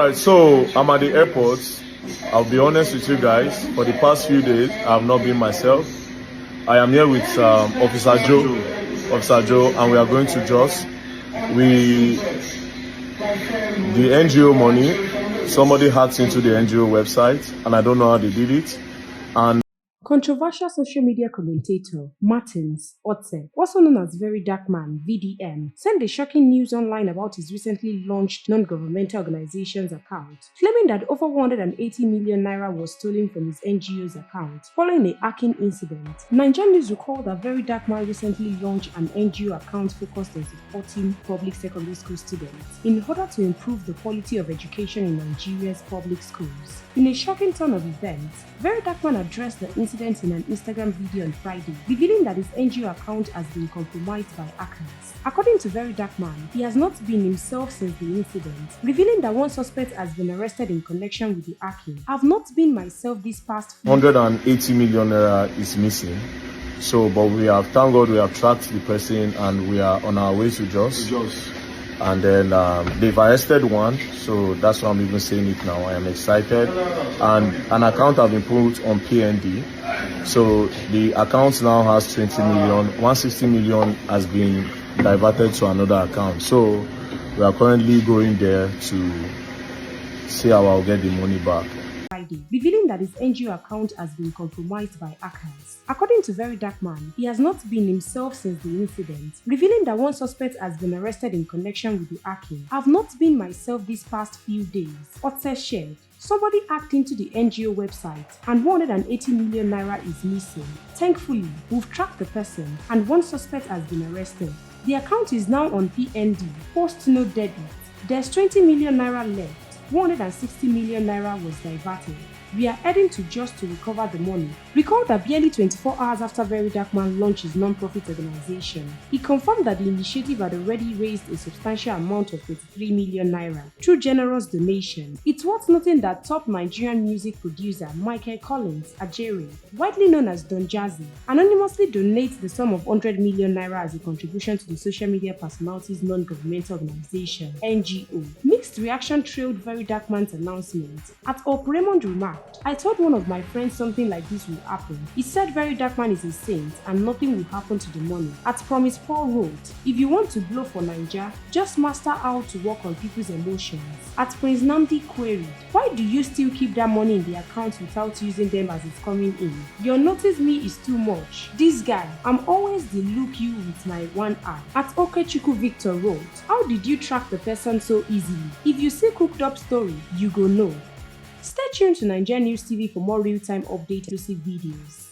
Alright, so I'm at the airport. I'll be honest with you guys, for the past few days, I have not been myself. I am here with Officer Joe, and we are going to Jos. The NGO money, somebody hacked into the NGO website, and I don't know how they did it. And controversial social media commentator Martins Otse, also known as Verydarkman (VDM), sent the shocking news online about his recently launched non-governmental organization's account, claiming that over 180 million naira was stolen from his NGO's account following a hacking incident. NaijaNews recalled that Verydarkman recently launched an NGO account focused on supporting public secondary school students in order to improve the quality of education in Nigeria's public schools. In a shocking turn of events, Verydarkman addressed the incident in an Instagram video on Friday, revealing that his NGO account has been compromised by hackers. According to Verydarkman, he has not been himself since the incident, revealing that one suspect has been arrested in connection with the hacking. "I've not been myself this past few 180 million naira is missing. So, but thank God, we have tracked the person and we are on our way to Jos. And then they've arrested one, so that's why I'm even saying it now. I am excited. And an account has been put on PND. So the account now has 20 million. 160 million has been diverted to another account. So we are currently going there to see how I'll get the money back. Friday, revealing that his NGO account has been compromised by hackers. According to Verydarkman, he has not been himself since the incident, revealing that one suspect has been arrested in connection with the hacking. "I've not been myself these past few days," Otse shared. "Somebody hacked into the NGO website and 180 million naira is missing. Thankfully, we've tracked the person and one suspect has been arrested. The account is now on PND, post no debit. There's 20 million naira left. 160 million naira was diverted. We are heading to Jos to recover the money." Recall that barely 24 hours after Verydarkman launched his non-profit organization, he confirmed that the initiative had already raised a substantial amount of 23 million naira through generous donation. It's worth noting that top Nigerian music producer Michael Collins Ajere, widely known as Don Jazzy, anonymously donates the sum of 100 million naira as a contribution to the social media personality's non-governmental organization NGO. Mixed reaction trailed Verydarkman's announcement. At Op Raymond remarked, "I told one of my friends something like this will happen. He said Verydarkman is a saint and nothing will happen to the money." At Promise Paul wrote, "If you want to blow for Naija, just master how to work on people's emotions." At Prince Namdi queried, "Why do you still keep that money in the account without using them as it's coming in? Your notice me is too much. This guy, I'm always the look you with my one eye." At Okechukwu Victor wrote, "How did you track the person so easily? If you see cooked up story, you go know." Stay tuned to NaijaNews TV for more real-time update exclusive videos.